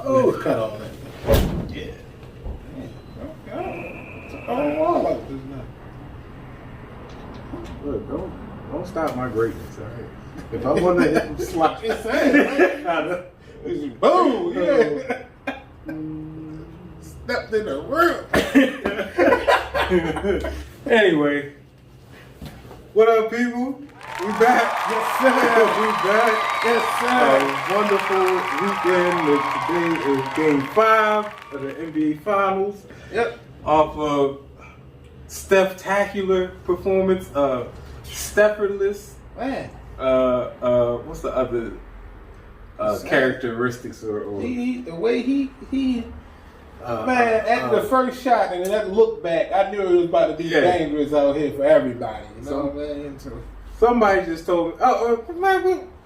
let's cut all that. Yeah. Oh, like this now. Look, don't stop my greatness, all right? If I want to hit them slap, It's saying, right? Boom, yeah. Stepped in the room. Anyway, what up, people? We back. Yes, sir. We back. Yes, sir. A wonderful weekend. Today is Game 5 of the NBA Finals. Yep. Off of Steph-tacular performance, Stepherless. Man. What's the other characteristics or the way he at the first shot and that look back, I knew it was about to be dangerous out here for everybody. You know what I mean? So, somebody just told me,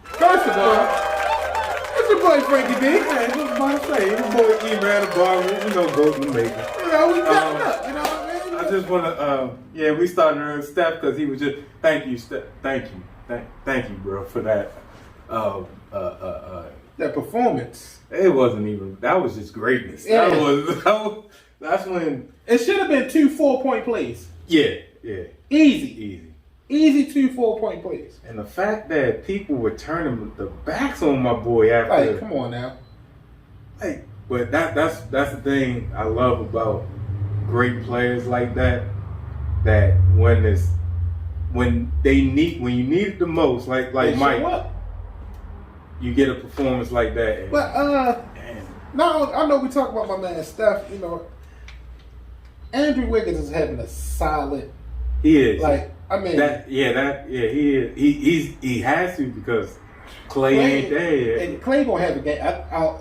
first of all, it's your boy Frankie B. I was about to say, your boy Eman The Barber, you know, goes to make it. You know, we got up, you know what I mean? I just want to, we started early, Steph, because he was just, thank you, Steph, thank you, bro, for that, that performance. It wasn't even, that was just greatness. Yeah. That's when. It should have been 2 4-point plays. Yeah. Easy 2 4-point plays. And the fact that people were turning the backs on my boy after. Like, come on now. Like, but that's the thing I love about great players like that. That when you need it the most, like Mike, you get a performance like that. But no, I know we talk about my man Steph. You know, Andrew Wiggins is having a solid. He is. Like, I mean, he is. He has to because Clay ain't there. And Clay gonna have a game.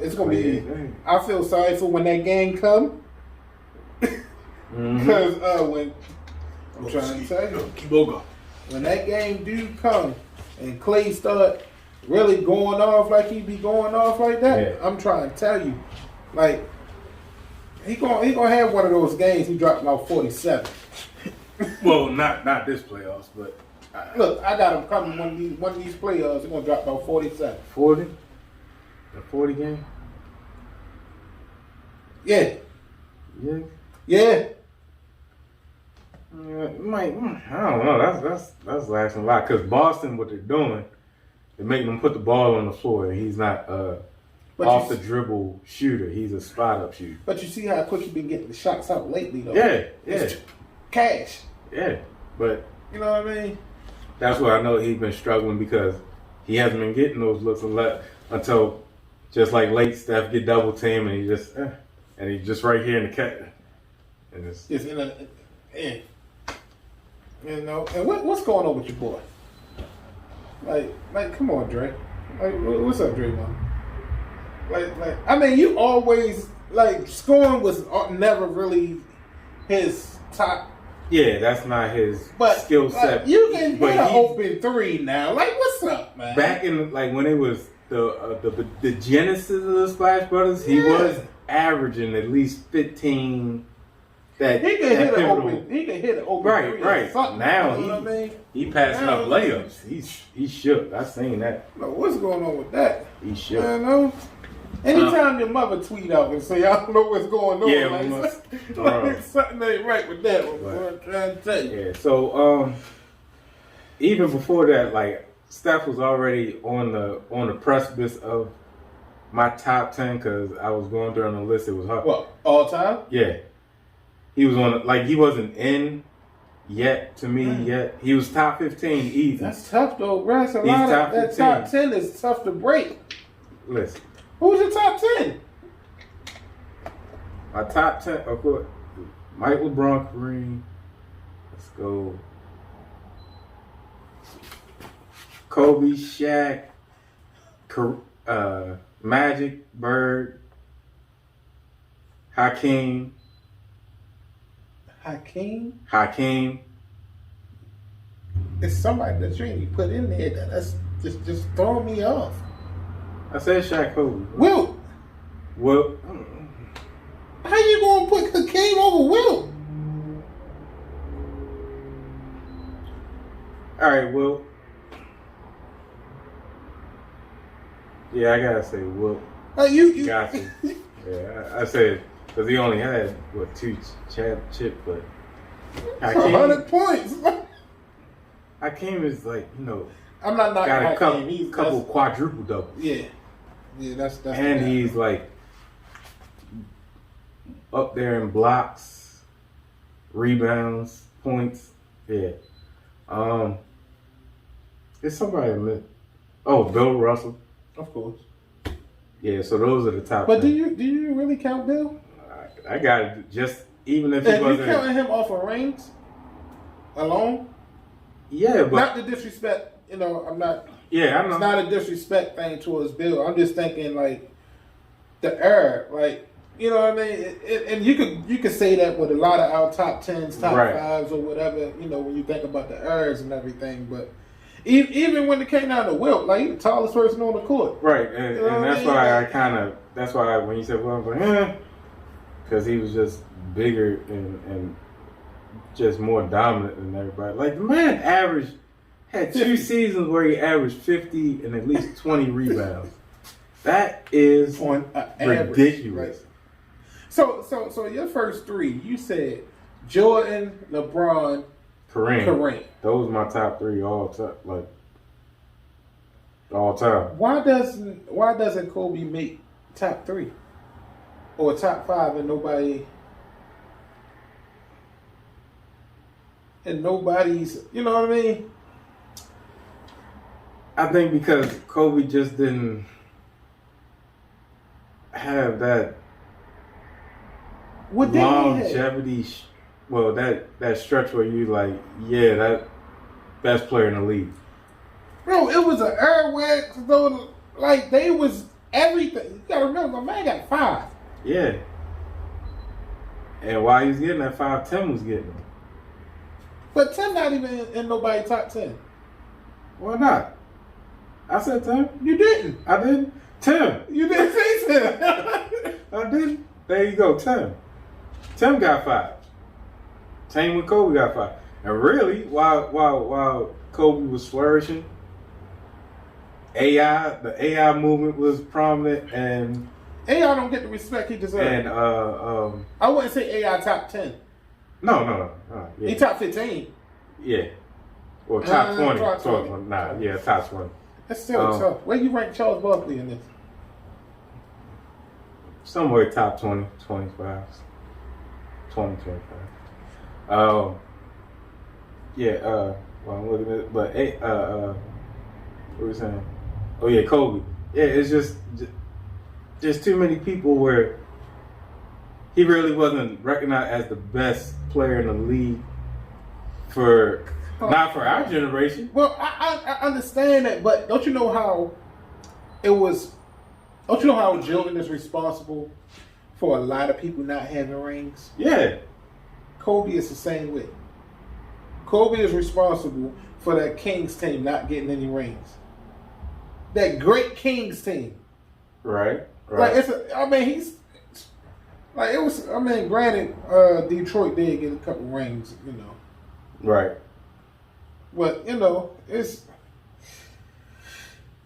It's gonna be. I feel sorry for when that game come. Because when I'm trying to tell you, when that game do come and Clay start really going off like he be going off like that, I'm trying to tell you, like he gonna have one of those games he dropped about 47. Well, not this playoffs, but look, I got him coming one of these playoffs. He's gonna drop about 47. 40? A 40 game? Yeah. Mike, I don't know. That's lasting a lot because Boston, what they're doing, they're making him put the ball on the floor, and he's not off the dribble shooter. He's a spot up shooter. But you see how quick he's been getting the shots out lately, though. Yeah. It's cash. Yeah, but you know what I mean. That's where I know he's been struggling because he hasn't been getting those looks until just like late Steph get double team and he's just right here in the cut. And it's you know, and what's going on with your boy? Like, come on, Dre. Like, what's up, Dre, man? Like, I mean, you always scoring was never really his top. Yeah, that's not his skill set. You can hit an open three now. Like, what's up, man? Back in when it was the genesis of the Splash Brothers, he was averaging at least 15. He can hit an open three. Right. Now you know what I mean? He passing up layups. He's shook. I seen that. What's going on with that? He shook. I know. Anytime your mother tweet out and say, I don't know what's going on, something ain't right with that one. I'm trying to tell you. Yeah, so even before that, Steph was already on the precipice of my top 10 because I was going through on the list. It was hard. What, all time? Yeah. He was on, he wasn't in yet to me yet. He was top 15 easy. That's tough though, bro. That's a lot of that top 10 is tough to break. Listen. Who's your top 10? My top 10, of course, Mike, LeBron, Kareem. Let's go. Kobe, Shaq, Magic, Bird, Hakeem. It's somebody that you ain't put in there that's just throwing me off. I said Shaq, Kobe. Wilt. How you gonna put Hakeem over Wilt? All right, Wilt. Yeah, I gotta say Wilt. You got to. Yeah, I said because he only had 2 championships, but 100 points. Hakeem is like I'm not knocking got a Hakeem. couple quadruple doubles. Yeah, that's. And he's like up there in blocks, rebounds, points. Yeah. It's somebody I met. Oh, Bill Russell. Of course. Yeah, so those are the top. But 10. do you really count Bill? I got it. Just even if he wasn't. You counting him off of rings alone? Yeah, but not the disrespect. I'm not. Yeah, I know. It's not a disrespect thing towards Bill. I'm just thinking like the era, like you know what I mean. And you could say that with a lot of our top 10s, top 5s, or whatever. When you think about the eras and everything, but. Even when it came down to Wilt, like he's the tallest person on the court. Right, and that's why that's why when you said, well, I'm like, because he was just bigger and just more dominant than everybody. Like, the man had 2 seasons where he averaged 50 and at least 20 rebounds. That is on ridiculous. Right? So your first 3, you said Jordan, LeBron, Kareem. Those are my top 3 all time. Why doesn't Kobe make top 3 or top 5 and nobody's you know what I mean? I think because Kobe just didn't have that longevity. Well, that stretch where you like, yeah, that best player in the league. Bro, it was an era where like they was everything. You gotta remember, my man got 5. Yeah. And while he was getting that 5, Tim was getting them. But Tim not even in nobody's top 10. Why not? I said Tim. You didn't. I didn't. Tim. You didn't say Tim. I didn't. There you go, Tim. Tim got 5. Same when Kobe got 5. And really, while Kobe was flourishing, the AI movement was prominent, and AI don't get the respect he deserves. And I wouldn't say AI top 10. No. Yeah. He top 15. Yeah. Or top 20. Top 20. Nah, yeah, top 20. That's still tough. Where you rank Charles Barkley in this? Somewhere top 20, 25. 20, 25. Well, I'm looking at it, but what were we saying? Oh yeah, Kobe. Yeah, it's just too many people where he really wasn't recognized as the best player in the league not for our generation. Well, I understand that, but don't you know how Jordan is responsible for a lot of people not having rings? Yeah. Kobe is the same way. Kobe is responsible for that Kings team not getting any rings. That great Kings team. Right. Like granted, Detroit did get a couple rings, Right. But it's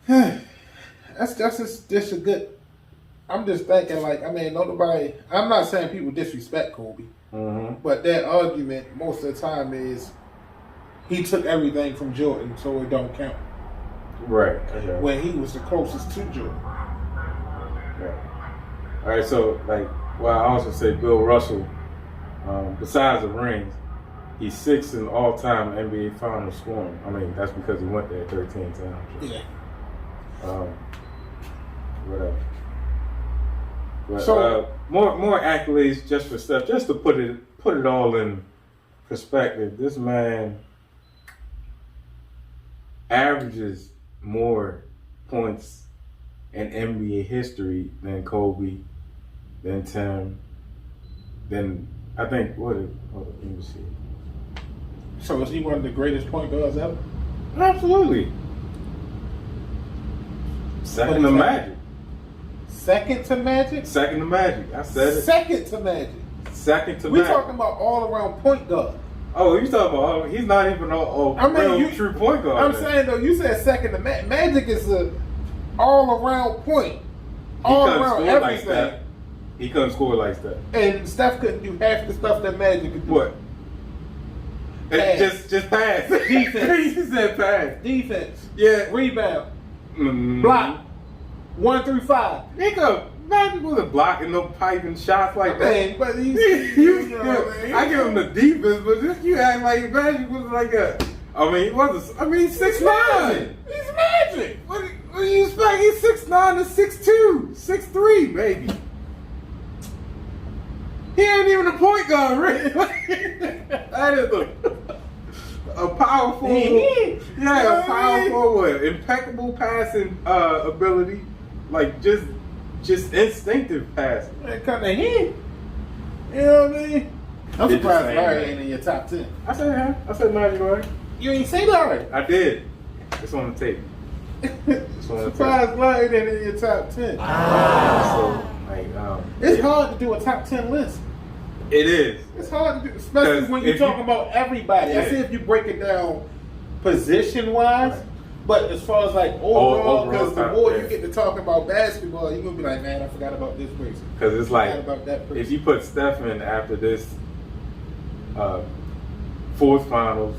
that's just a good. I'm just thinking nobody. I'm not saying people disrespect Kobe. Mm-hmm. But that argument most of the time is he took everything from Jordan, so it don't count. Right. Okay. When he was the closest to Jordan. Right. All right. So, I also say Bill Russell, besides the rings, he's 6th in all-time NBA Finals scoring. I mean, that's because he went there 13 times. Yeah. Whatever. But, so more accolades just for Steph, just to put it all in perspective. This man averages more points in NBA history than Kobe, than Tim, than I think hold on, let me see. So is he one of the greatest point guards ever? Absolutely. Second to Magic. Second to Magic? Second to Magic. I said it. Second to Magic. Second to We're Magic. talking about all around point guard. Oh, you talking about? He's not even a true point guard. I'm saying though, you said second to Magic. Magic is a all around point, all around everything. He couldn't score like Steph. And Steph couldn't do half the stuff that Magic could do. What? Pass. Just pass. Defense. He said pass. Defense. Yeah. Rebound. Block. 1 through 5. Nigga, Magic wasn't blocking no piping shots like that. But he's, I give him the defense, but this you act like Magic was like a. I mean, he was. 6'9". He's Magic. What do you expect? He's 6'9" to 6'2", 6'3", baby. He ain't even a point guard, really. That is a powerful, a powerful, impeccable passing ability, like just instinctive passing. That kind of hit. You know what I mean? I'm surprised Larry ain't in your top 10. I said Magic Larry. You ain't say Larry. I did. It's on the tape. Surprised Larry ain't in your top 10. So, like, it's hard to do a top 10 list. It is. It's hard to do, especially when you're talking about everybody. I see if you break it down position-wise, right. But as far as like overall, because the more you get to talk about basketball, you're going to be like, man, I forgot about this person. Because it's like, about that person. If you put Steph in after this fourth finals,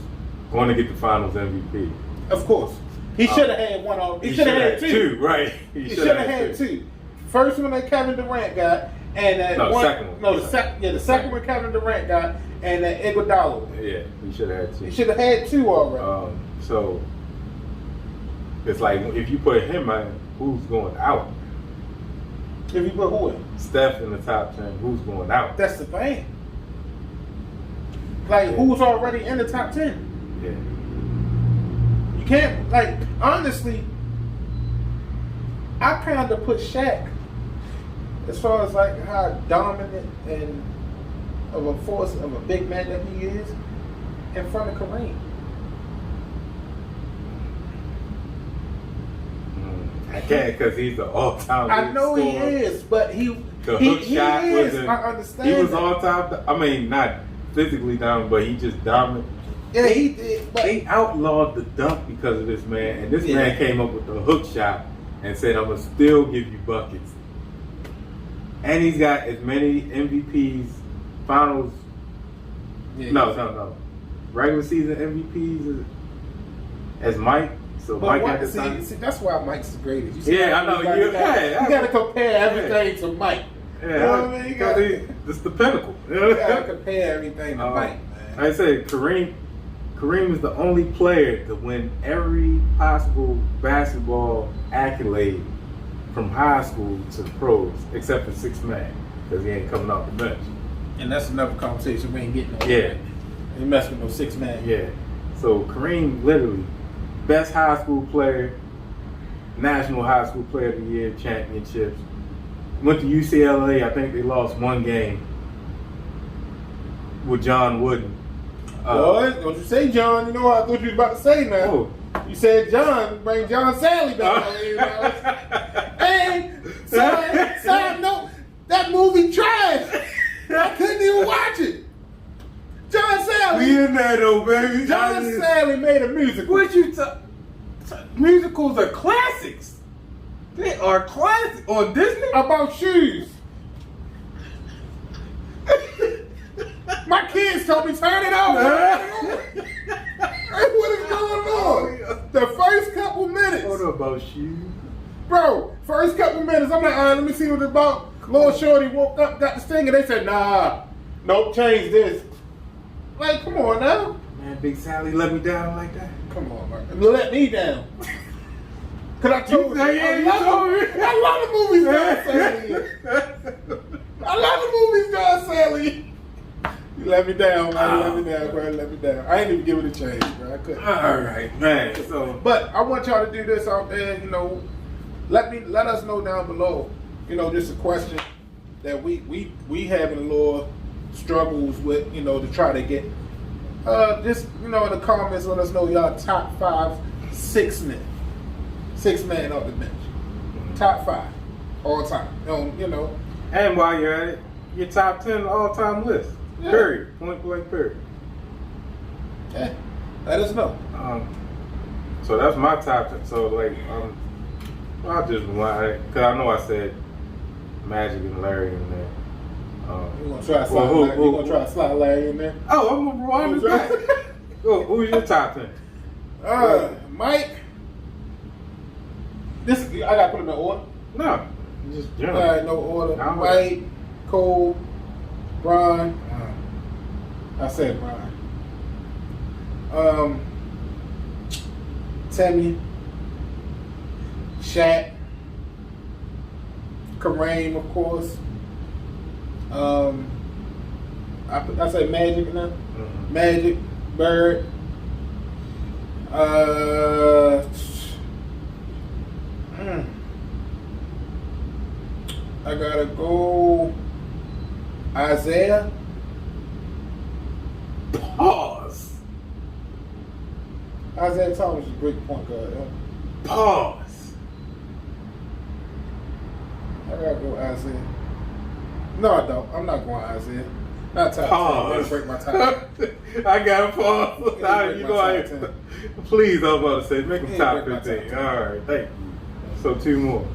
going to get the finals MVP. Of course. He should have had one on. He should have had two. Right. He should have had two. First one that Kevin Durant got, and that second one. The second one Kevin Durant got, and that Iguodala. Yeah, he should have had two. He should have had two already. So it's like if you put him in, who's going out? If you put who in? Steph in the top 10, who's going out? That's the thing. Like who's already in the top 10? Yeah. You can't, like, honestly, I kind of put Shaq, as far as like how dominant and of a force of a big man that he is, in front of Kareem. I can't because he's the all-time. I know scorer. He is, but the hook shot is. was. I understand. He was all-time. I mean, not physically dominant, but he just dominant. Yeah, he did. But they outlawed the dunk because of this man, and this man came up with the hook shot and said, "I'm gonna still give you buckets." And he's got as many MVPs, finals. Yeah, no. Regular season MVPs as Mike. So but Mike had the see, that's why Mike's the greatest. I know. You got to compare everything to Mike. Yeah, you know what I mean? It's the pinnacle. You got to compare everything to Mike, man. I said Kareem is the only player to win every possible basketball accolade from high school to the pros, except for six man, because he ain't coming off the bench. And that's another conversation we ain't getting on. Yeah. He messing with no six man. Yeah. So Kareem literally best high school player, National High School Player of the Year championships. Went to UCLA. I think they lost one game with John Wooden. Boy, don't you say John. You know what I thought you was about to say now. Oh. You said John. Bring John Sally back. Hey, side note, that movie trash. I couldn't even watch it. John Sally. We in there though, baby. John Sally made a musical. What you musicals are classics. They are classics on Disney. About shoes. My kids told me turn it off. What is going on? The first couple minutes. What about shoes? Bro, first couple minutes, I'm like, let me see what it's about. Little Shorty woke up, got this thing, and they said, nah, nope, change this. Like, come on now. Man, Big Sally let me down like that. Come on, man. Let me down. Cause I told you, I love the movies John Sally. I love the movies John Sally. You let me down, man. Let me down, bro. Let me down. I ain't even give it a chance, bro. I couldn't. All right, man. So, but I want y'all to do this out there. You know, let us know down below. You know, just a question that we having a little struggles with. You know, to try to get. Just in the comments, let us know y'all top 5 6 man off the bench. Top 5 all time. You know. And while you're at it, your top 10 all time list. Yeah. Period. Point blank period. Yeah. Let us know. So that's my top 10. So like, I'll just rewind it because I know I said Magic and Larry in there. You gonna try to slide Larry in there? Oh, I'm gonna rewind it back. Who's your top 10? Mike. I gotta put him in order. No, just general. All right, no order. Mike, Cole, Brian. I said Brian. Timmy, Shaq, Kareem, of course. I say Magic now. Mm-hmm. Magic, Bird. I gotta go Isaiah. Pause. Isaiah Thomas is a great point guard. Yeah. Pause. I gotta go Isaiah. No, I don't. I'm not going Isaiah. Not top 10. Let's break my top 10. I got to pause. You know, please, I was about to say, make them top 15. All right, thank you. So 2 more.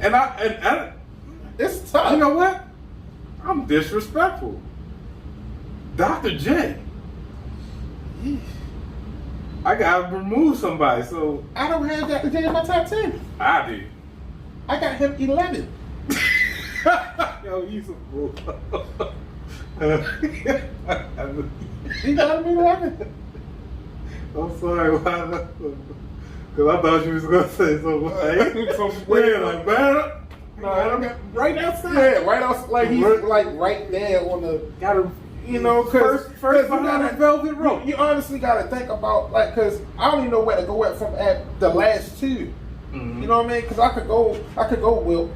And it's tough. You know what? I'm disrespectful. Dr. J. I gotta remove somebody, so I don't have Dr. J in my top 10. I do. I got him 11. Yo, you some fool. He got him 11. I'm sorry, why? Because I thought you was gonna say something. Weird, like man. No, right outside. Yeah, right outside. Like he's like right there on the. Got him. You know, because first behind that velvet rope. You honestly got to think about, like, because I don't even know where to go at from at the last 2. Mm-hmm. You know what I mean? Because I could go Wilt.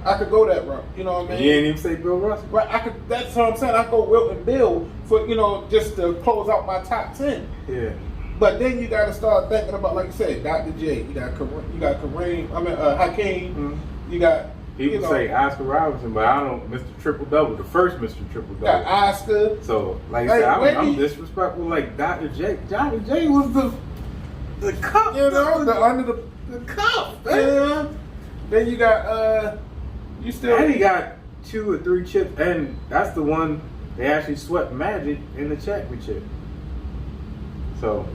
I could go that route. You know what I mean? You ain't even say Bill Russell. Right. That's what I'm saying. I go Wilt and Bill for, you know, just to close out my top 10. Yeah. But then you got to start thinking about, like you said, Dr. J. You got Kareem. Hakeem. Mm-hmm. You got. People say Oscar Robertson, but I don't. Mr. Triple Double, the first Mr. Triple Double. Got Oscar. So, like I said, I'm disrespectful. Like Dr. J. Dr. J was the cup. You know, under the cup. Yeah. Then you got And he got 2 or 3 chips, and that's the one they actually swept Magic in the championship. So,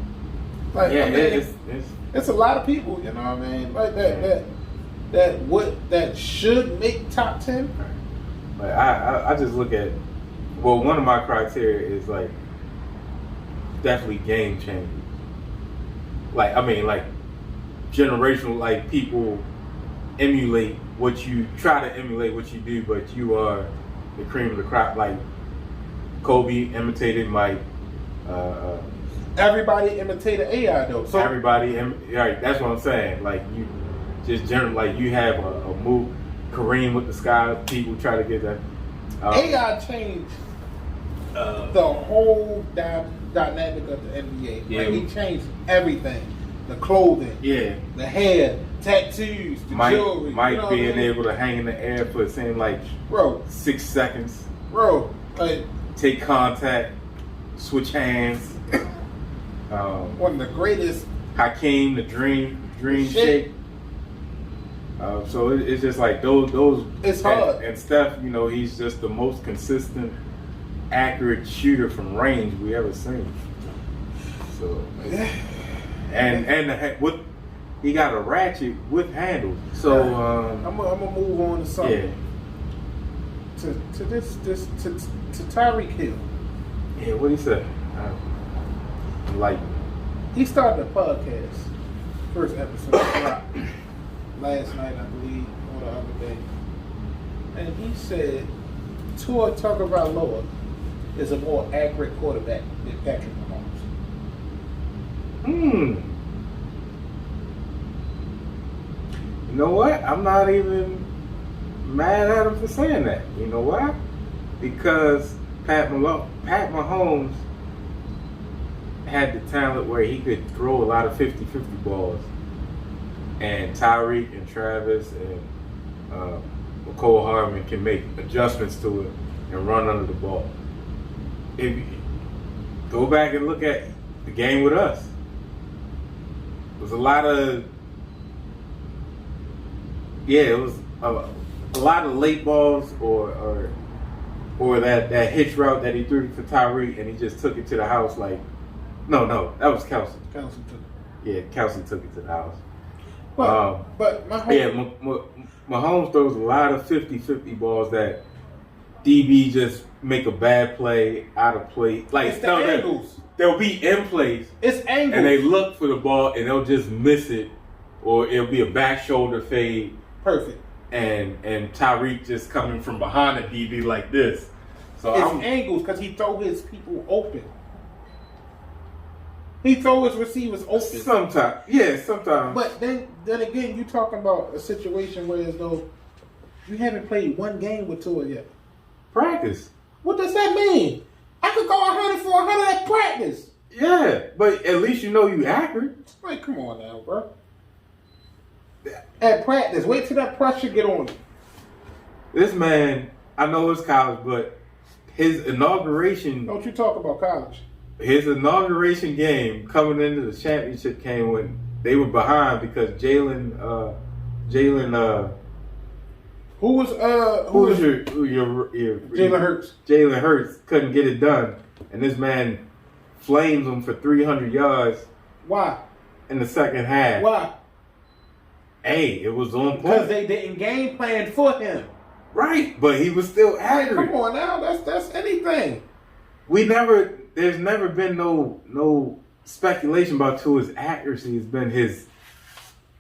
like, yeah, I mean, it's a lot of people. You know what I mean? Like that. That should make top 10. Like I just look at, well, one of my criteria is like definitely game changers. Like I mean, like generational, like people emulate what you try to emulate what you do, but you are the cream of the crop. Like Kobe imitated Mike. Everybody imitated AI though. So right? That's what I'm saying. Like you. Just generally, like you have a move, Kareem with the sky. People try to get that. AI changed the whole dynamic of the NBA. Yeah. Like he changed everything: the clothing, the hair, tattoos, the jewelry. Mike being able to hang in the air for it seemed like 6 seconds. Bro, like take contact, switch hands. One of the greatest. Hakeem, the dream shake. So it's just like those. It's hard. And Steph, you know, he's just the most consistent, accurate shooter from range we ever seen. So, and what he got a ratchet with handles. So I'm gonna move on to something. Yeah. To Tyreek Hill. Yeah, what he said? Like he started a podcast. First episode dropped last night, I believe, or the other day, and he said Tua Tagovailoa is a more accurate quarterback than Patrick Mahomes. You know what? I'm not even mad at him for saying that. You know why? Because Pat Mahomes had the talent where he could throw a lot of 50-50 balls. And Tyreek and Travis and McCole Hardman can make adjustments to it and run under the ball. If you go back and look at the game with us, there was a lot of, it was a lot of late balls or that hitch route that he threw to Tyreek and he just took it to the house like, no, that was Kelsey. Kelsey took it. Yeah, Kelsey took it to the house. But Mahomes throws a lot of 50-50 balls that DB just make a bad play out of play. Like it's the angles. They'll be in place. It's angles. And they look for the ball and they'll just miss it, or it'll be a back shoulder fade. Perfect. And Tyreek just coming from behind the DB like this. So it's angles because he throw his people open. He throw his receivers open. Sometimes. But then again, you talking about a situation where as though you haven't played one game with Tua yet. Practice. What does that mean? I could go 100 for 100 at practice. Yeah, but at least you know you accurate. Like, come on now, bro. At practice, wait till that pressure get on you. This man, I know it's college, but his inauguration. Don't you talk about college. His inauguration game coming into the championship came when they were behind because Jalen. Who was your Jalen Hurts? Jalen Hurts couldn't get it done, and this man flames him for 300 yards. Why? In the second half. Why? Hey, it was on point. Because they didn't game plan for him. Right, but he was still accurate. Come on now, that's anything. There's never been no speculation about Tua's accuracy. It's been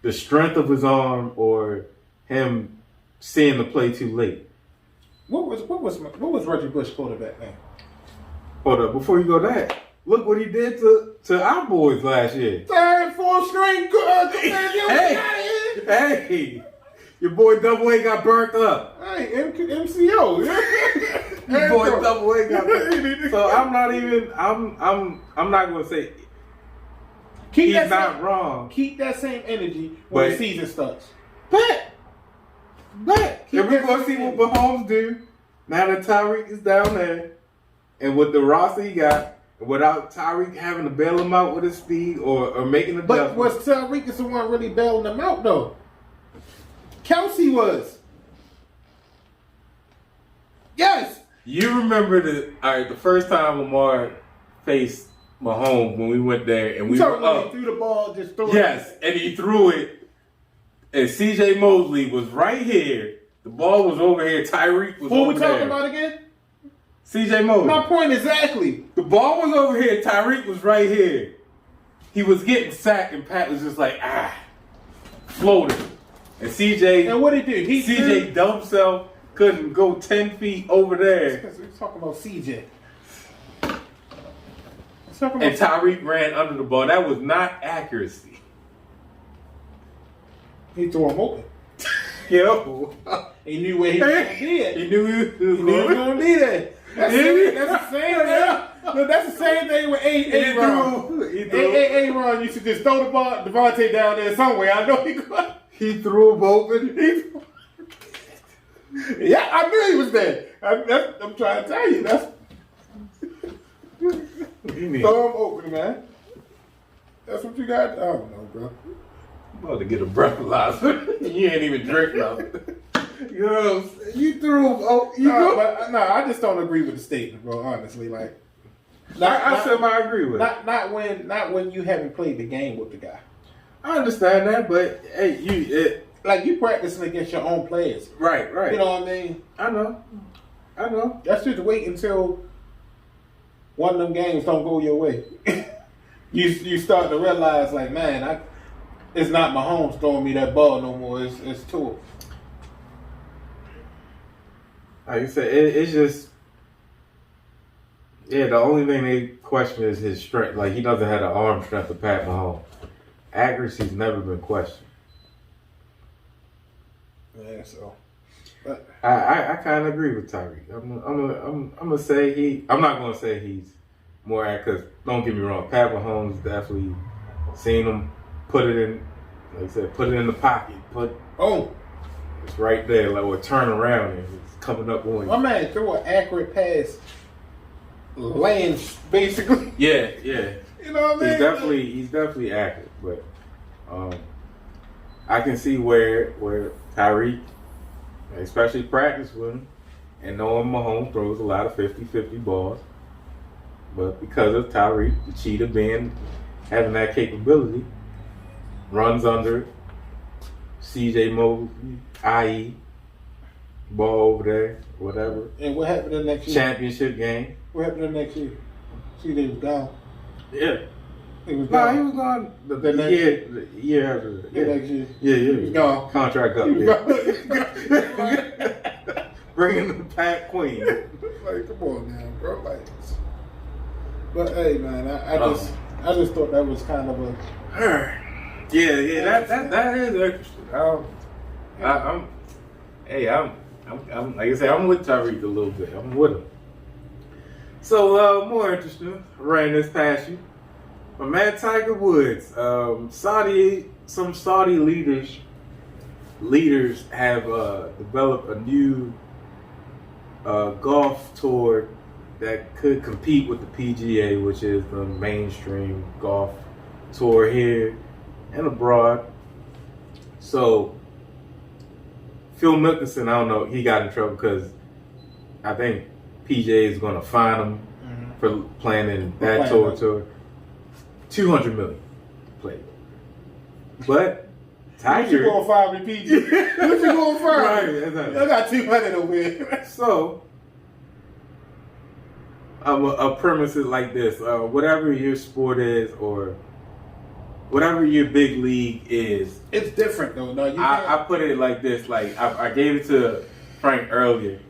the strength of his arm or him seeing the play too late. What was Reggie Bush quarterback name? Hold up, before you go that, look what he did to our boys last year. Third, fourth string, hey, your boy Double A got burnt up. Hey, MCO. Your boy Double A got burnt up. So I'm not gonna say he's not wrong. Keep that same energy when the season starts. Bet. And we're gonna see what Mahomes do now that Tyreek is down there, and with the roster he got, without Tyreek having to bail him out with his speed or making adjustments. But was Tyreek is the one really bailing him out though? Kelsey was. Yes. You remember the first time Lamar faced Mahomes when we went there and we were up. He threw the ball, just threw it. Yes, and he threw it, and C.J. Mosley was right here. The ball was over here. Tyreek was over there. What we talking about again? C.J. Mosley. My point exactly. The ball was over here. Tyreek was right here. He was getting sacked, and Pat was just like, floating. And C.J. And what did he do? C.J. dumped himself, couldn't go 10 feet over there. Because we're talking about C.J. And Tyreek ran under the ball. That was not accuracy. He threw him open. Yo. He knew where he was going to be at. He knew he was going to be there. That's the same thing. No, that's the same thing with A-Ron. A-Ron used to just throw the ball, Devontae down there somewhere. I know he could. He threw him open. Yeah, I knew he was there. I'm trying to tell you. Throw him open, man. That's what you got. I don't know, bro. I'm about to get a breathalyzer. You ain't even drink nothing. You know, you threw him open. No, I just don't agree with the statement, bro. Honestly, like, I agree with it. Not when you haven't played the game with the guy. I understand that, but hey, you practicing against your own players. Right. You know what I mean? I know. That's just wait until one of them games don't go your way. you start to realize, like, man, it's not Mahomes throwing me that ball no more. It's Tua. Like you said, it's just, the only thing they question is his strength. Like, he doesn't have the arm strength of Pat Mahomes. Accuracy's never been questioned. Yeah, so. But I kind of agree with Tyreek. I'm gonna say I'm not gonna say he's more accurate. Because don't get me wrong, Pat Mahomes definitely seen him put it in. Like I said, put it in the pocket. It's right there. Like, we'll turn around and it's coming up on you. My man threw an accurate pass, lands basically. Yeah. You know what I mean? He's definitely accurate, but I can see where Tyreek especially practice with him, and knowing Mahomes throws a lot of 50-50 balls. But because of Tyreek, the cheetah having that capability, runs under it, CJ Mosley, IE, ball over there, whatever. And what happened the next year? Championship game. What happened the next year? CJ was gone. Yeah. He was gone. No, he was gone the next year after that. The next year. Yeah, He was gone. Contract up. Bringing the Pat Queen. Like, come on now, bro. Like, but hey, man, I just thought that was kind of a. Yeah, that is interesting. I'm like I said, I'm with Tyreek a little bit. I'm with him. So more interesting. Ran this past you. My man Tiger Woods, some Saudi leaders have developed a new golf tour that could compete with the PGA, which is the mainstream golf tour here and abroad. So Phil Mickelson, I don't know, he got in trouble because I think PGA is going to fine him for playing in that tour. $200 million played. But Tiger, what you going to fire me, PG? What you going to fire? Right, I got 200 over here. So a premise is like this: whatever your sport is, or whatever your big league is, it's different though. No, I put it like this: like I gave it to Frank earlier.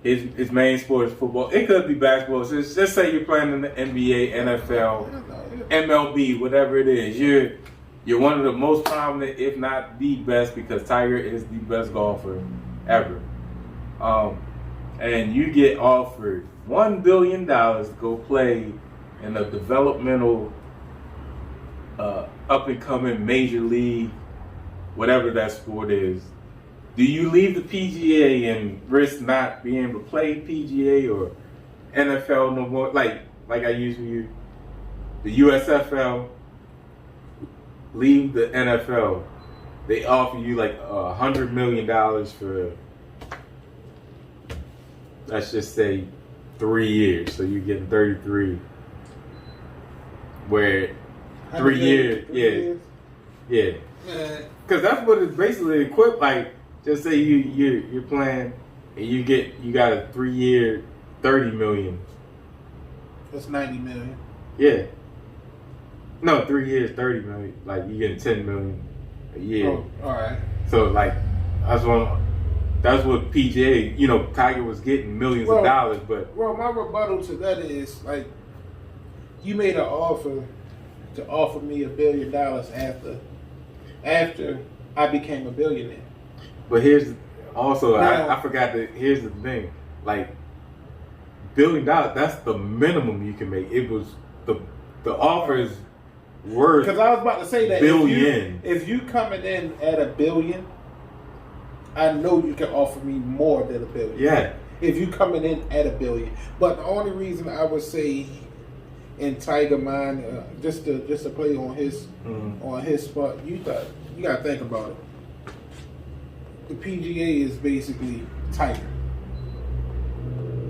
His main sport is football. It could be basketball. So just say you're playing in the NBA, NFL, MLB, whatever it is. You're one of the most prominent, if not the best, because Tiger is the best golfer ever. And you get offered $1 billion to go play in a developmental, up-and-coming major league, whatever that sport is. Do you leave the PGA and risk not being able to play PGA or NFL no more? Like I usually the USFL, leave the NFL. They offer you like $100 million for, let's just say, 3 years. So you're getting 33. Where 3 years, yeah. Because that's what it's basically equipped like. Just say you're playing and you got a 3 year, $30 million. That's $90 million. Yeah. No, 3 years, $30 million. Like you getting $10 million a year. Oh, all right. So like that's what PGA. Tiger was getting millions of dollars, but my rebuttal to that is like you made an offer to offer me $1 billion after I became a billionaire. But here's also I forgot that here's the thing, like $1 billion, that's the minimum you can make. It was the offer is worth, because I was about to say that billion. If you coming in at $1 billion, I know you can offer me more than $1 billion. Yeah. If you coming in at $1 billion, but the only reason I would say in Tiger mind, just to play on his spot, you gotta think about it. The PGA is basically Tiger.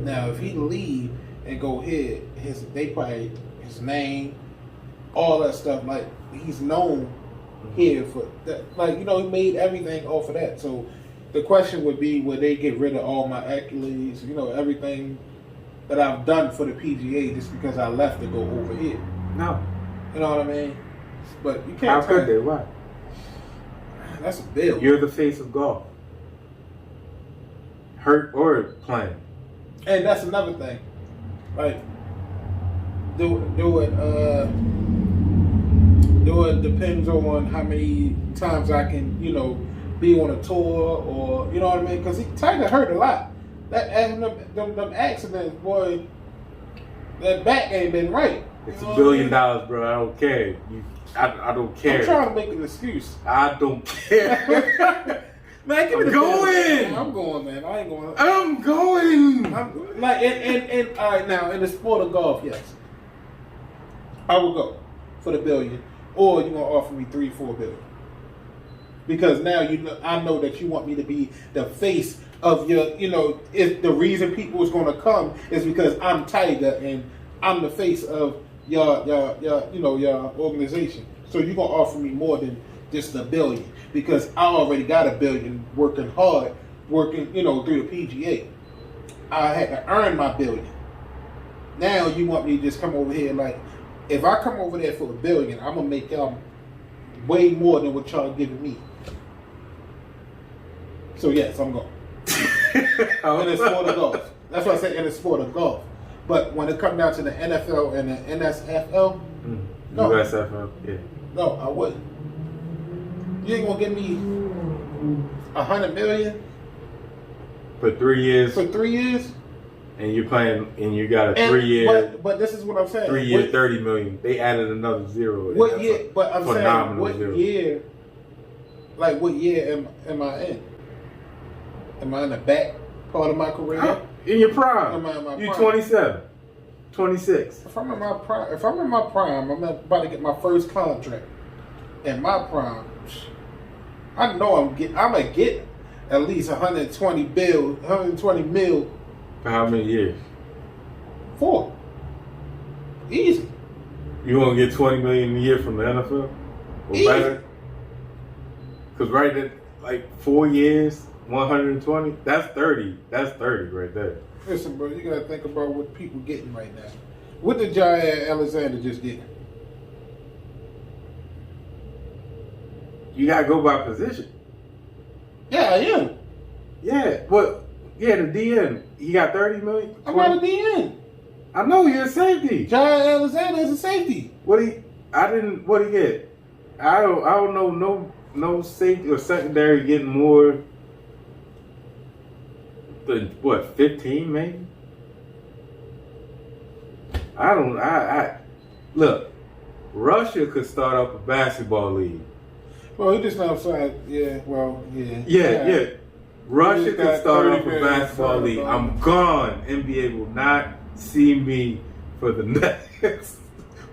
Now, if he leave and go hit his name, all that stuff, like he's known here for that. Like he made everything off of that. So the question would be, would they get rid of all my accolades? Everything that I've done for the PGA just because I left to go over here. No, you know what I mean. But you can't. How could they? Why? That's a bill. You're the face of golf. Hurt or playing. And that's another thing. Like, do it depends on how many times I can, be on a tour or, you know what I mean? Because Tiger hurt a lot. Them accidents, boy, that back ain't been right. It's $1 billion, bro. I don't care. I don't care. I'm trying to make an excuse. I don't care. Man, give me going. I'm going, man. I ain't going. I'm going. All right, now in the sport of golf, yes, I will go for the $1 billion, or you're gonna offer me $3-4 billion. because now I know that you want me to be the face of your. If the reason people is going to come is because I'm Tiger and I'm the face of your organization. So you're gonna offer me more than just $1 billion because I already got $1 billion working hard, through the PGA. I had to earn my $1 billion. Now you want me to just come over here like, if I come over there for $1 billion, I'm gonna make y'all way more than what y'all giving me. So yes, I'm going. In the sport of golf. That's why I say in the sport of golf. But when it comes down to the NFL and the NSFL, no. USFL, yeah. No, I wouldn't. You ain't gonna give me $100 million for 3 years. For 3 years, and you're playing, and you got a 3 year. But this is what I'm saying. 3 year, $30 million. They added another zero. What year? But I'm saying, what zero. year? Like, what year am I in? Am I in the back part of my career? In your prime. Am I in my You're prime? 27, 26. If I'm in my prime, I'm about to get my first contract. In my prime, I know I'm gonna get at least 120 mil. For how many years? 4. Easy. You want to get $20 million a year from the NFL? Or Easy. better? Because right at like 4 years, 120, that's 30. That's 30 right there. Listen, bro, you gotta think about what people getting right now. What did Jair Alexander just get? You gotta go by position. Yeah, I am. Yeah, but the DN, he got 30 million. I'm not a DN. I know you're a safety. Jair Alexander is a safety. What he get? I don't know no safety or secondary getting more than what, 15 maybe? I look, Russia could start up a basketball league. Well, he just not outside. Yeah, well, yeah. Yeah. Russia could start up a basketball league. I'm gone. NBA will not see me for the next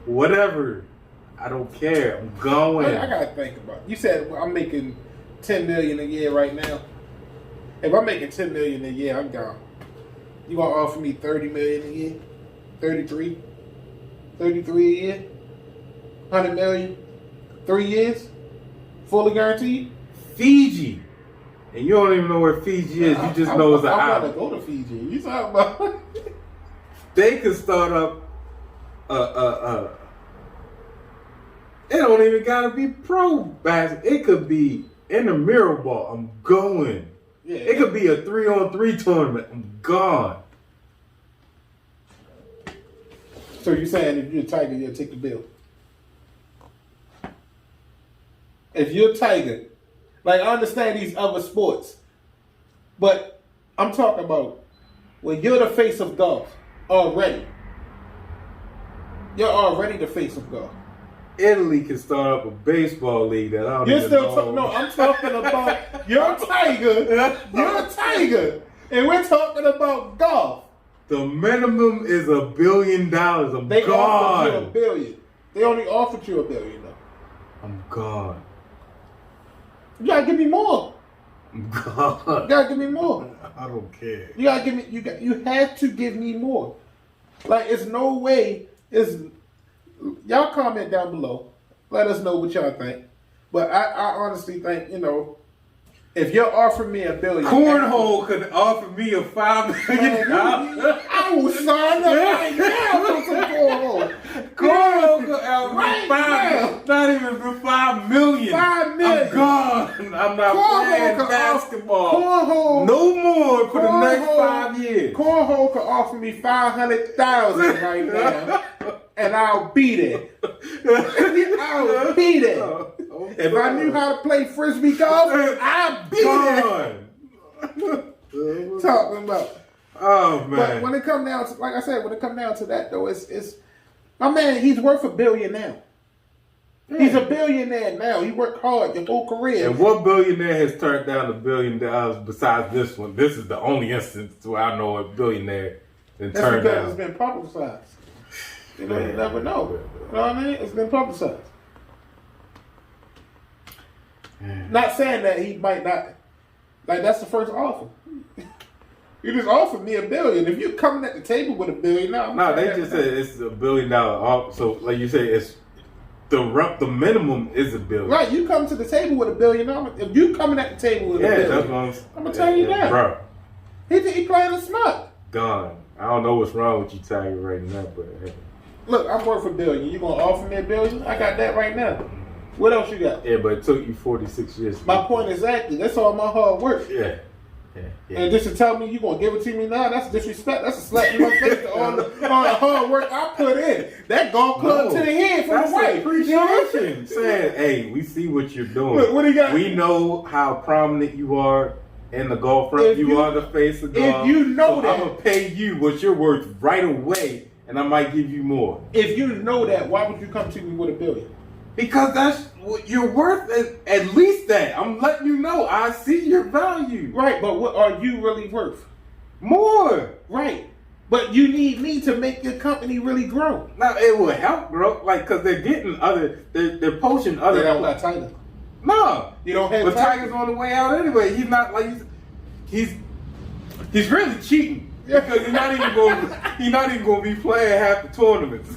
whatever. I don't care. I'm going. I gotta think about it. You said I'm making $10 million a year right now. If I'm making $10 million a year, I'm gone. You gonna offer me $30 million a year? 33 a year? $100 million? 3 years? Fully guaranteed? Fiji. And you don't even know where Fiji is. You just know it's an island. I want to go to Fiji. You talking about? They could start up it don't even gotta be pro basketball. It could be intramural ball. I'm going. Yeah. It could be a 3-on-3 tournament. I'm gone. So you're saying if you're a Tiger, you'll take the bill? If you're a Tiger, like I understand these other sports, but I'm talking about when you're the face of golf already. You're already the face of golf. Italy can start up a baseball league that I don't You're even still know. no, I'm talking about you're a Tiger. You're a Tiger. And we're talking about golf. The minimum is $1 billion. I'm They gone. offered you $1 billion. They only offered you $1 billion though. I'm gone. You gotta give me more. I'm gone. You gotta give me more. I don't care. You gotta give me. You have to give me more. Like it's no way. Y'all comment down below. Let us know what y'all think. But I honestly think if you're offering me $1 billion, Cornhole could offer me a $5 million. I will sign up right now for some cornhole. Cornhole could offer me Right $5 million. Not even for $5 million. $5 million. I'm gone. I'm not playing basketball. Cornhole. No more for the next 5 years. Cornhole could offer me $500,000 right now, and I'll be there. I'll be there. If I knew how to play frisbee golf, I'd be there. Talking about. Oh man! But when it come down to, like I said, when it come down to that though, it's my man. He's worth $1 billion now. Yeah. He's a billionaire now. He worked hard your whole career. And what billionaire has turned down $1 billion besides this one? This is the only instance where I know a billionaire that turned down. That's because it's been publicized. You never know. You know what I mean? It's been publicized. Not saying that he might not. Like, that's the first offer. You just offered me $1 billion. If you coming at the table with $1 billion, no, they just said it's $1 billion offer. So, like you say, it's the minimum is $1 billion. Right, you come to the table with $1 billion. If you coming at the table with $1 billion, that's what I'm gonna tell you that, bro. He playing a smart. Gone. I don't know what's wrong with you, Tiger, right now, but hey. Look, I'm worth $1 billion. You gonna offer me $1 billion? I got that right now. What else you got? Yeah, but it took you 46 years. My point exactly. That's all my hard work. Yeah. And just to tell me you gonna give it to me now, that's disrespect. That's a slap in my face to all the hard work I put in. That golf club to the head for the wife. Appreciation. Saying, hey, we see what you're doing. Look, what do you got? We know how prominent you are in the golf front. You are the face of golf. If you know that, I'm gonna pay you what you're worth right away, and I might give you more. If you know that, why would you come to me with $1 billion? Because that's what you're worth. At least that. I'm letting you know. I see your value. Right, but what are you really worth? More. Right. But you need me to make your company really grow. Now, it will help grow. Like, because they're getting they're poaching other. That's not Tiger. No. You don't have But Tiger. Tiger's on the way out anyway. He's not like, he's really cheating. Because he's not even going to be playing half the tournaments.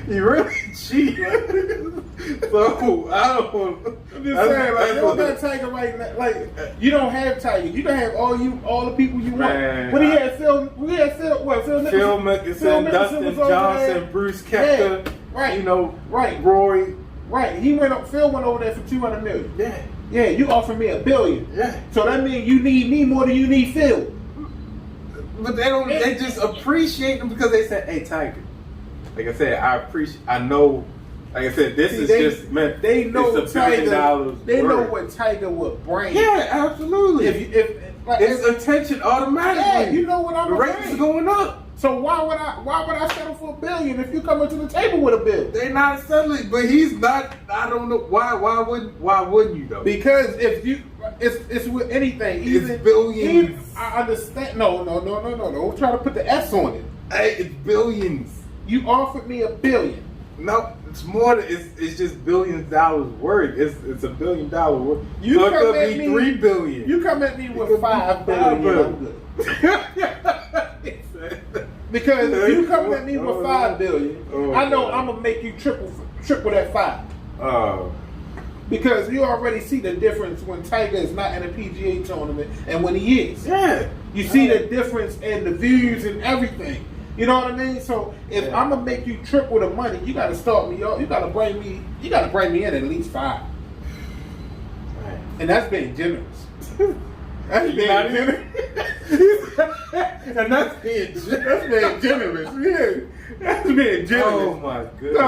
He really cheating. So I don't. I'm just saying, like, you don't have Tiger right now. Like, you don't have Tiger. You don't have all the people you want. Man, When he had Phil Mickelson, Dustin Johnson, Bruce Koepka, right? You know, right? Rory, right? Phil went over there for $200 million. Yeah. Yeah, you offered me $1 billion. Yeah. So that means you need me more than you need Phil. But they don't. They just appreciate him because they said, "Hey, Tiger." Like I said, I know. Like I said, this is just meant. They know it's $1 billion. They know what Tiger would bring. Yeah, absolutely. It's attention automatically. Yeah, you know what I'm. The rates are going up. So why would I settle for $1 billion if you come into the table with $1 billion? They're not settling, but he's not. I don't know why. Why wouldn't you though? Because if you, it's with anything. It's billions. I understand. No. Don't try to put the S on it. Hey, it's billions. You offered me $1 billion. No, it's more. It's just billions dollars worth. It's $1 billion worth. You so it come could at be me, $3 billion. You come at me with $5 billion. I'm good. Because if you come at me with $5 billion, I know I'm gonna make you triple that $5. Because you already see the difference when Tiger is not in a PGA tournament and when he is. Yeah. You see the difference in the views and everything. You know what I mean? So if I'm gonna make you triple the money, you gotta start me off. You gotta bring me in at least $5. Right. And that's being generous. That's being generous. And that's being generous. Yeah. That's being generous. Oh my goodness.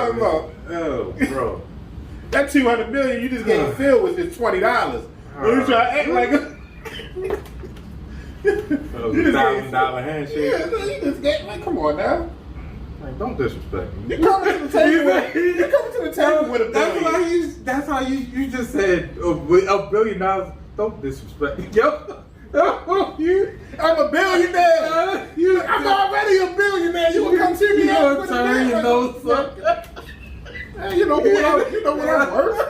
Oh, bro. That $200 million you just gave Phil was just $20. You try to act like that was a $1,000 handshake. Yeah, you just get like, come on now. Like, don't disrespect me. You coming to the table with $1 billion. That's how you just said $1 billion. Don't disrespect me. Yo. I'm a billionaire. I'm already a billionaire. You will come see me out with $1 billion. You know what I'm worth.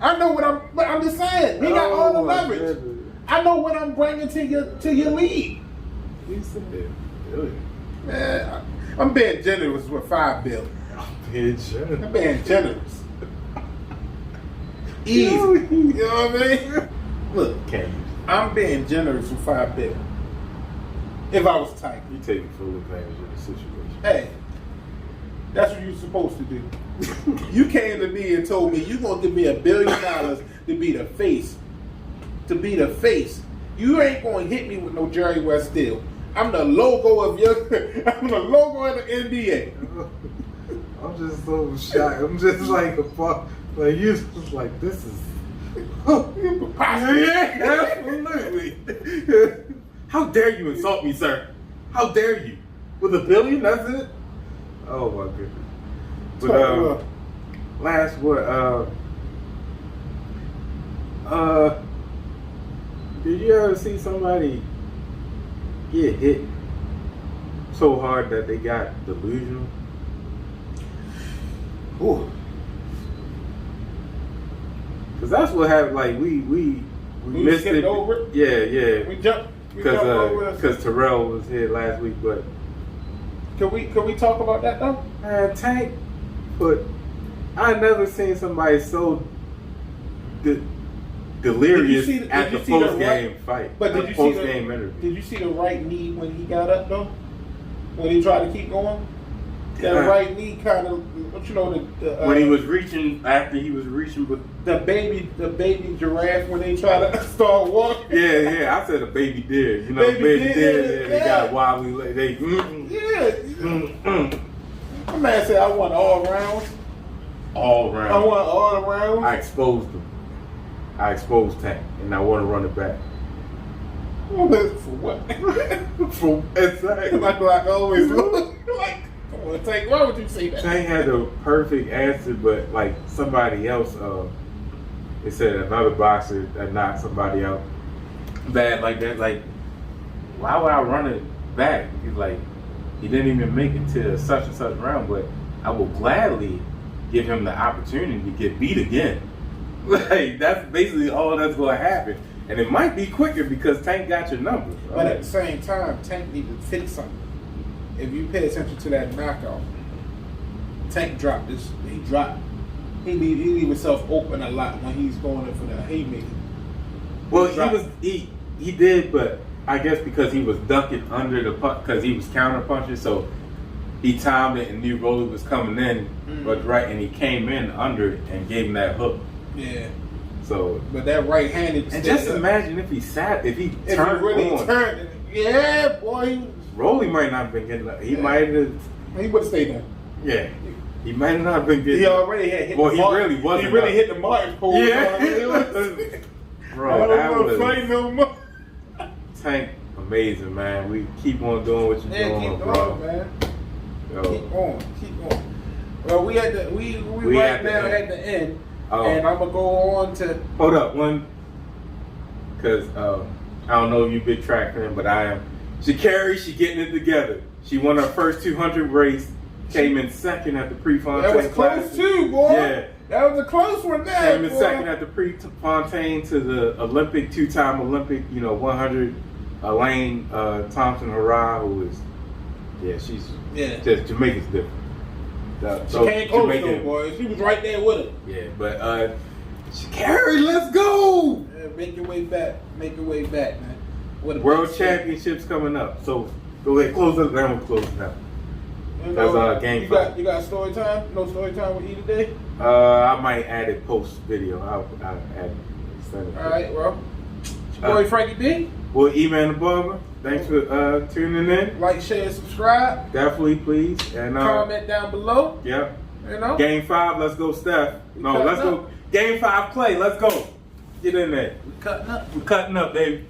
I know what but I'm just saying, we got all the leverage. Goodness. I know what I'm bringing to your league. You said $1 billion. Man, I'm being generous with $5 billion. I'm being generous. Easy. You know what I mean? Look, I'm being generous with $5 billion. If I was Tiger, you taking full advantage of the situation. Hey, that's what you're supposed to do. You came to me and told me you're gonna give me $1 billion to be the face. To be the face. You ain't gonna hit me with no Jerry West deal. I'm the logo of the NBA. I'm just so shocked. I'm just like you just like this is yeah, absolutely. How dare you insult me, sir? How dare you? With $1 billion, that's it? Oh my goodness. But last word, did you ever see somebody get hit so hard that they got delusional? Ooh. Cause that's what happened. Like we missed it. Over it. Yeah. We jumped over it. Because Terrell was here last week, but can we talk about that though? Man, Tank, but I never seen somebody so delirious at the post game fight. But did you see the interview? Did you see the right knee when he got up though? When he tried to keep going, that right knee kind of, when he was reaching after he was reaching with the baby giraffe when they try to start walking. Yeah. I said a baby deer. You know, baby deer. They got a wobbly leg. My man said I won all rounds. All rounds. I won all rounds. I exposed him. I exposed Tank, and I want to run it back. For what? For exactly. Like I always look. Like, come on, Tank. Why would you say that? Tank had the perfect answer, but like somebody else, they said another boxer that knocked somebody out bad like that. Like, why would I run it back? He's like, he didn't even make it to such and such round, but I will gladly give him the opportunity to get beat again. Like, that's basically all that's going to happen. And it might be quicker because Tank got your number. But at the same time, Tank need to fix something. If you pay attention to that knockout, Tank dropped this. He dropped. He leave himself open a lot when he's going in for the haymaker. Well, he did, but I guess because he was ducking under the punch, because he was counter punching, so he timed it and knew Rolly was coming in, but right, and he came in under it and gave him that hook. Yeah. So, but that right-handed. And just imagine if he turned really on. Turned, yeah, boy. Rolly might not have been getting up. He might have. He would have stayed there. Yeah. He might have not been getting. He already had hit. Well, the he Martin, really wasn't. He really hit the Martin pole. Yeah. Bro, I don't want to fight no more. Tank, amazing, man. We keep on doing what you're doing, keep bro. Going, man. Yo. Keep on. Well, we right now at the end. And I'm gonna go on to hold up one, because I don't know if you big track fan, but I am. Sha'Carri, she getting it together. She won her first 200 race, came in second at the pre-Fontaine. That was close too, boy. Yeah, that was a close one. There, came in second at the pre-Fontaine to the Olympic, two-time Olympic, 100. Elaine Thompson-Herah, who is, she's just Jamaica's different. She came close though, boy. She was right there with her. Yeah, but Sha'Carri, let's go! Yeah, make your way back, man. World Championships coming up. So go ahead, close it down. We'll close it down. That's game 5. You got story time? No story time with you today? I might add it post video. I'll add it. All right, well, it's your boy Frankie B. Well, Eman The Barber. Thanks for tuning in. Like, share, subscribe. Definitely, please. And comment down below. Yep. Game 5, let's go, Steph. No, let's go. Game 5 play. Let's go. Get in there. We're cutting up. We're cutting up, baby.